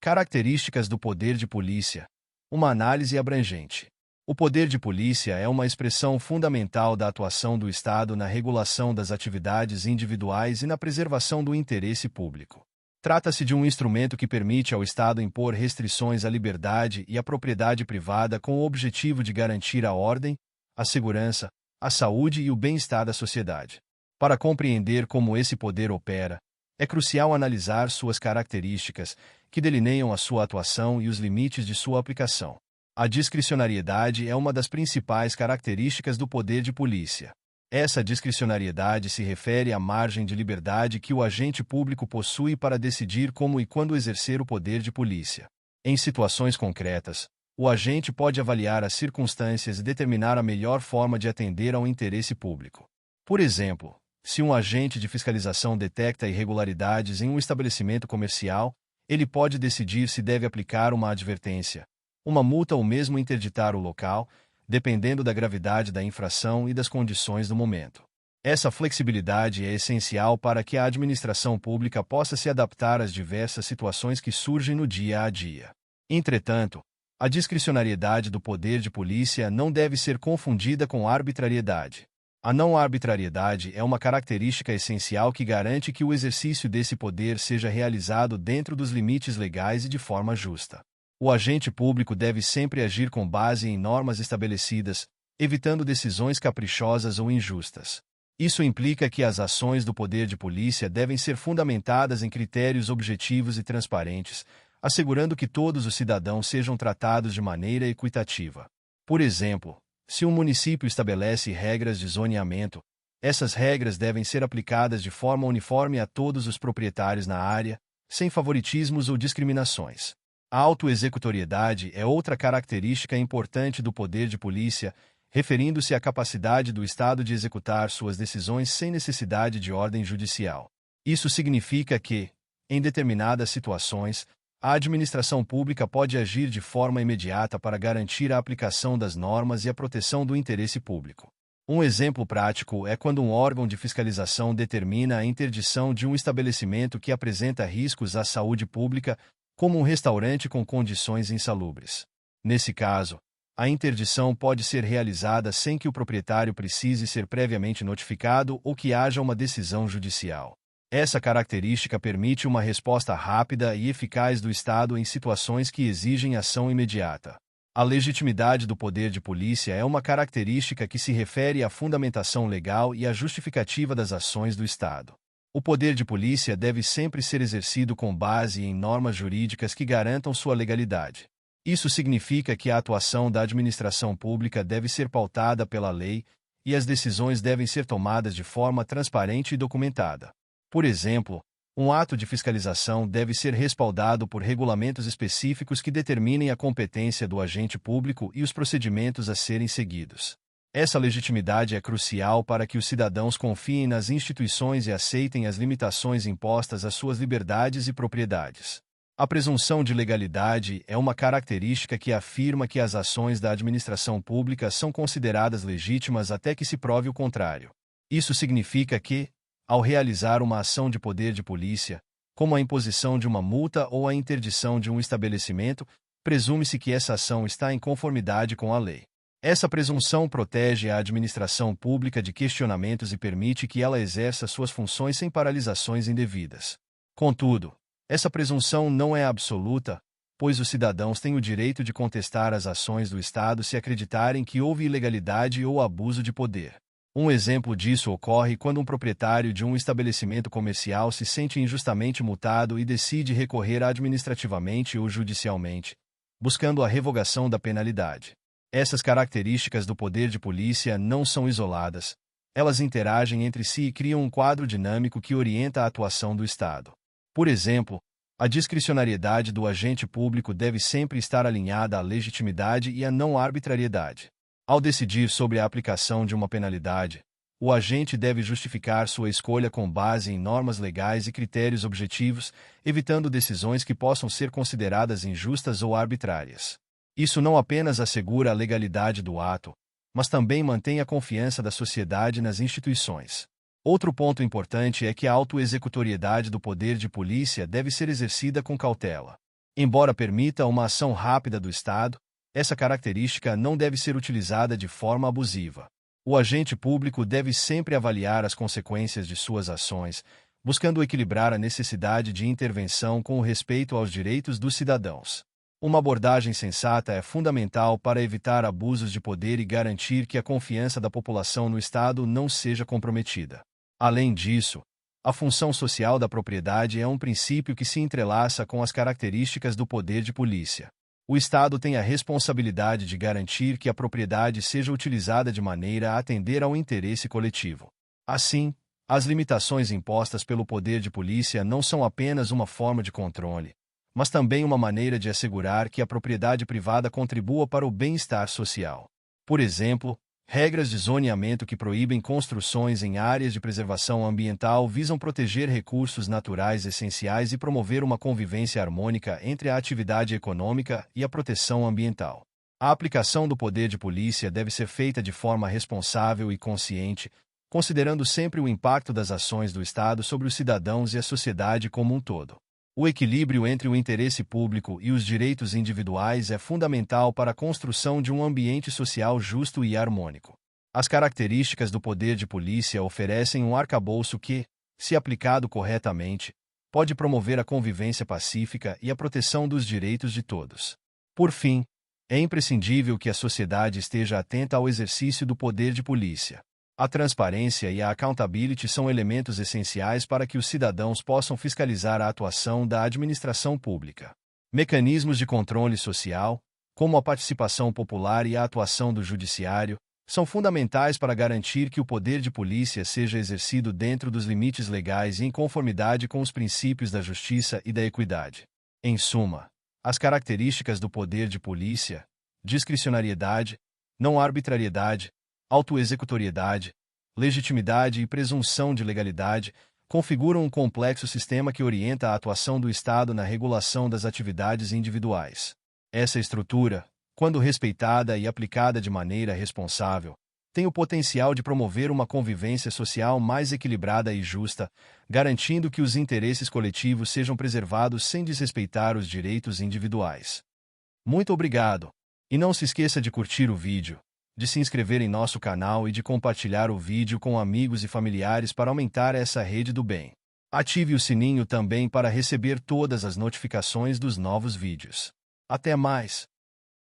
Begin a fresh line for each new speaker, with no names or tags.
Características do poder de polícia. Uma análise abrangente. O poder de polícia é uma expressão fundamental da atuação do Estado na regulação das atividades individuais e na preservação do interesse público. Trata-se de um instrumento que permite ao Estado impor restrições à liberdade e à propriedade privada com o objetivo de garantir a ordem, a segurança, a saúde e o bem-estar da sociedade. Para compreender como esse poder opera, é crucial analisar suas características, que delineiam a sua atuação e os limites de sua aplicação. A discricionariedade é uma das principais características do poder de polícia. Essa discricionariedade se refere à margem de liberdade que o agente público possui para decidir como e quando exercer o poder de polícia. Em situações concretas, o agente pode avaliar as circunstâncias e determinar a melhor forma de atender ao interesse público. Por exemplo, se um agente de fiscalização detecta irregularidades em um estabelecimento comercial, ele pode decidir se deve aplicar uma advertência, uma multa ou mesmo interditar o local, dependendo da gravidade da infração e das condições do momento. Essa flexibilidade é essencial para que a administração pública possa se adaptar às diversas situações que surgem no dia a dia. Entretanto, a discricionariedade do poder de polícia não deve ser confundida com arbitrariedade. A não arbitrariedade é uma característica essencial que garante que o exercício desse poder seja realizado dentro dos limites legais e de forma justa. O agente público deve sempre agir com base em normas estabelecidas, evitando decisões caprichosas ou injustas. Isso implica que as ações do poder de polícia devem ser fundamentadas em critérios objetivos e transparentes, assegurando que todos os cidadãos sejam tratados de maneira equitativa. Por exemplo, se um município estabelece regras de zoneamento, essas regras devem ser aplicadas de forma uniforme a todos os proprietários na área, sem favoritismos ou discriminações. A autoexecutoriedade é outra característica importante do poder de polícia, referindo-se à capacidade do Estado de executar suas decisões sem necessidade de ordem judicial. Isso significa que, em determinadas situações, a administração pública pode agir de forma imediata para garantir a aplicação das normas e a proteção do interesse público. Um exemplo prático é quando um órgão de fiscalização determina a interdição de um estabelecimento que apresenta riscos à saúde pública, como um restaurante com condições insalubres. Nesse caso, a interdição pode ser realizada sem que o proprietário precise ser previamente notificado ou que haja uma decisão judicial. Essa característica permite uma resposta rápida e eficaz do Estado em situações que exigem ação imediata. A legitimidade do poder de polícia é uma característica que se refere à fundamentação legal e à justificativa das ações do Estado. O poder de polícia deve sempre ser exercido com base em normas jurídicas que garantam sua legalidade. Isso significa que a atuação da administração pública deve ser pautada pela lei e as decisões devem ser tomadas de forma transparente e documentada. Por exemplo, um ato de fiscalização deve ser respaldado por regulamentos específicos que determinem a competência do agente público e os procedimentos a serem seguidos. Essa legitimidade é crucial para que os cidadãos confiem nas instituições e aceitem as limitações impostas às suas liberdades e propriedades. A presunção de legalidade é uma característica que afirma que as ações da administração pública são consideradas legítimas até que se prove o contrário. Isso significa que, ao realizar uma ação de poder de polícia, como a imposição de uma multa ou a interdição de um estabelecimento, presume-se que essa ação está em conformidade com a lei. Essa presunção protege a administração pública de questionamentos e permite que ela exerça suas funções sem paralisações indevidas. Contudo, essa presunção não é absoluta, pois os cidadãos têm o direito de contestar as ações do Estado se acreditarem que houve ilegalidade ou abuso de poder. Um exemplo disso ocorre quando um proprietário de um estabelecimento comercial se sente injustamente multado e decide recorrer administrativamente ou judicialmente, buscando a revogação da penalidade. Essas características do poder de polícia não são isoladas, elas interagem entre si e criam um quadro dinâmico que orienta a atuação do Estado. Por exemplo, a discricionariedade do agente público deve sempre estar alinhada à legitimidade e à não arbitrariedade. Ao decidir sobre a aplicação de uma penalidade, o agente deve justificar sua escolha com base em normas legais e critérios objetivos, evitando decisões que possam ser consideradas injustas ou arbitrárias. Isso não apenas assegura a legalidade do ato, mas também mantém a confiança da sociedade nas instituições. Outro ponto importante é que a autoexecutoriedade do poder de polícia deve ser exercida com cautela. Embora permita uma ação rápida do Estado, essa característica não deve ser utilizada de forma abusiva. O agente público deve sempre avaliar as consequências de suas ações, buscando equilibrar a necessidade de intervenção com o respeito aos direitos dos cidadãos. Uma abordagem sensata é fundamental para evitar abusos de poder e garantir que a confiança da população no Estado não seja comprometida. Além disso, a função social da propriedade é um princípio que se entrelaça com as características do poder de polícia. O Estado tem a responsabilidade de garantir que a propriedade seja utilizada de maneira a atender ao interesse coletivo. Assim, as limitações impostas pelo poder de polícia não são apenas uma forma de controle, mas também uma maneira de assegurar que a propriedade privada contribua para o bem-estar social. Por exemplo, regras de zoneamento que proíbem construções em áreas de preservação ambiental visam proteger recursos naturais essenciais e promover uma convivência harmônica entre a atividade econômica e a proteção ambiental. A aplicação do poder de polícia deve ser feita de forma responsável e consciente, considerando sempre o impacto das ações do Estado sobre os cidadãos e a sociedade como um todo. O equilíbrio entre o interesse público e os direitos individuais é fundamental para a construção de um ambiente social justo e harmônico. As características do poder de polícia oferecem um arcabouço que, se aplicado corretamente, pode promover a convivência pacífica e a proteção dos direitos de todos. Por fim, é imprescindível que a sociedade esteja atenta ao exercício do poder de polícia. A transparência e a accountability são elementos essenciais para que os cidadãos possam fiscalizar a atuação da administração pública. Mecanismos de controle social, como a participação popular e a atuação do judiciário, são fundamentais para garantir que o poder de polícia seja exercido dentro dos limites legais e em conformidade com os princípios da justiça e da equidade. Em suma, as características do poder de polícia, discricionariedade, não arbitrariedade, autoexecutoriedade, legitimidade e presunção de legalidade, configuram um complexo sistema que orienta a atuação do Estado na regulação das atividades individuais. Essa estrutura, quando respeitada e aplicada de maneira responsável, tem o potencial de promover uma convivência social mais equilibrada e justa, garantindo que os interesses coletivos sejam preservados sem desrespeitar os direitos individuais. Muito obrigado! E não se esqueça de curtir o vídeo, de se inscrever em nosso canal e de compartilhar o vídeo com amigos e familiares para aumentar essa rede do bem. Ative o sininho também para receber todas as notificações dos novos vídeos. Até mais!